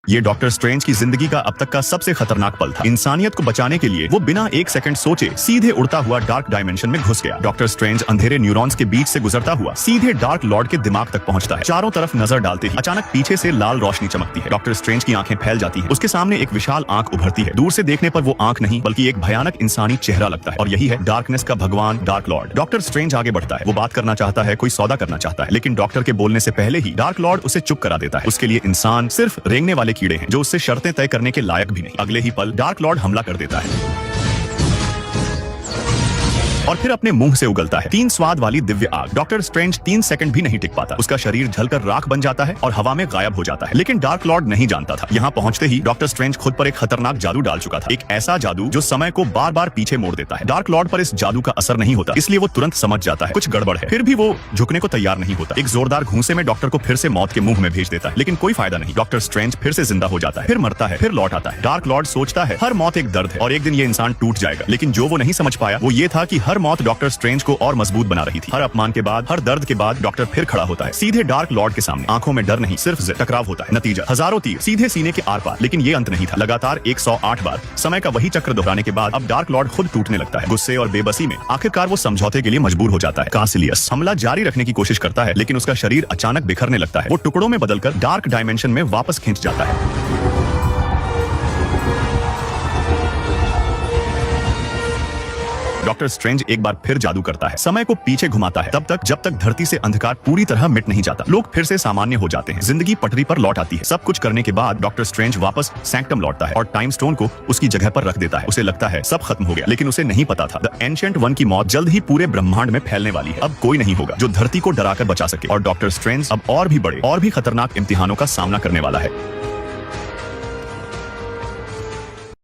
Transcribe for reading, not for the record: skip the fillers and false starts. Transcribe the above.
ये doctor strange की जिंदगी का अब तक का सबसे खतरनाक पल था। इंसानियत को बचाने के लिए वो बिना एक सेकंड सोचे सीधे उड़ता हुआ डार्क डायमेंशन में घुस गया। डॉक्टर स्ट्रेंज अंधेरे न्यूरॉन्स के बीच से गुजरता हुआ सीधे डार्क लॉर्ड के दिमाग तक पहुंचता है। चारों तरफ नजर डालते ही अचानक पीछे से लाल रोशनी चमकती है। डॉक्टर स्ट्रेंज की आंखें फैल जाती हैं। उसके सामने एक विशाल आंख उभरती है। दूर से देखने पर वो आंख नहीं बल्कि एक भयानक इंसानी चेहरा लगता है और यही है डार्कनेस का भगवान डार्क लॉर्ड। डॉक्टर स्ट्रेंज आगे बढ़ता है। वो बात करना चाहता है, कोई सौदा करना चाहता है, लेकिन डॉक्टर के बोलने से पहले ही डार्क लॉर्ड उसे चुप करा देता है। उसके लिए इंसान सिर्फ रेंगने वाले कीड़े हैं जो उससे शर्तें तय करने के लायक भी नहीं। अगले ही पल डार्क लॉर्ड हमला कर देता है और फिर अपने मुंह से उगलता है 3 स्वाद वाली दिव्य आग। डॉक्टर स्ट्रेंज 3 सेकंड भी नहीं टिक पाता। उसका शरीर जलकर राख बन जाता है और हवा में गायब हो जाता है। लेकिन डार्क लॉर्ड नहीं जानता था, यहाँ पहुंचते ही डॉक्टर स्ट्रेंज खुद पर एक खतरनाक जादू डाल चुका था। एक ऐसा जादू जो समय को बार बार पीछे मोड़ देता है। डार्क लॉर्ड पर इस जादू का असर नहीं होता, इसलिए वो तुरंत समझ जाता है कुछ गड़बड़ है। फिर भी वो झुकने को तैयार नहीं होता। एक जोरदार घूंसे में डॉक्टर को फिर से मौत के मुंह में भेज देता है, लेकिन कोई फायदा नहीं। डॉक्टर स्ट्रेंज फिर से जिंदा हो जाता है, फिर मरता है, फिर लौट आता है। डार्क लॉर्ड सोचता है हर मौत एक दर्द है और एक दिन ये इंसान टूट जाएगा। लेकिन जो वो नहीं समझ पाया वो ये था कि हर मौत डॉक्टर स्ट्रेंज को और मजबूत बना रही थी। हर अपमान के बाद, हर दर्द के बाद डॉक्टर फिर खड़ा होता है सीधे डार्क लॉर्ड के सामने। आंखों में डर नहीं, सिर्फ टकराव होता है। नतीजा हजारों तीर सीधे सीने के आर पार। लेकिन ये अंत नहीं था। लगातार 108 बार समय का वही चक्र दोहराने के बाद अब डार्क लॉर्ड खुद टूटने लगता है। गुस्से और बेबसी में आखिरकार वो समझौते के लिए मजबूर हो जाता है। कासिलियस हमला जारी रखने की कोशिश करता है, लेकिन उसका शरीर अचानक बिखरने लगता है। वो टुकड़ों में बदलकर डार्क डायमेंशन में वापस खींच जाता है। डॉक्टर स्ट्रेंज एक बार फिर जादू करता है, समय को पीछे घुमाता है तब तक जब तक धरती से अंधकार पूरी तरह मिट नहीं जाता। लोग फिर से सामान्य हो जाते हैं, जिंदगी पटरी पर लौट आती है। सब कुछ करने के बाद डॉक्टर स्ट्रेंज वापस सैंक्टम लौटता है और टाइम स्टोन को उसकी जगह पर रख देता है। उसे लगता है सब खत्म हो गया, लेकिन उसे नहीं पता था द एंशिएंट वन की मौत जल्द ही पूरे ब्रह्मांड में फैलने वाली है। अब कोई नहीं होगा जो धरती को डराकर बचा सके और डॉक्टर स्ट्रेंज अब और भी बड़े और भी खतरनाक इम्तिहानों का सामना करने वाला है।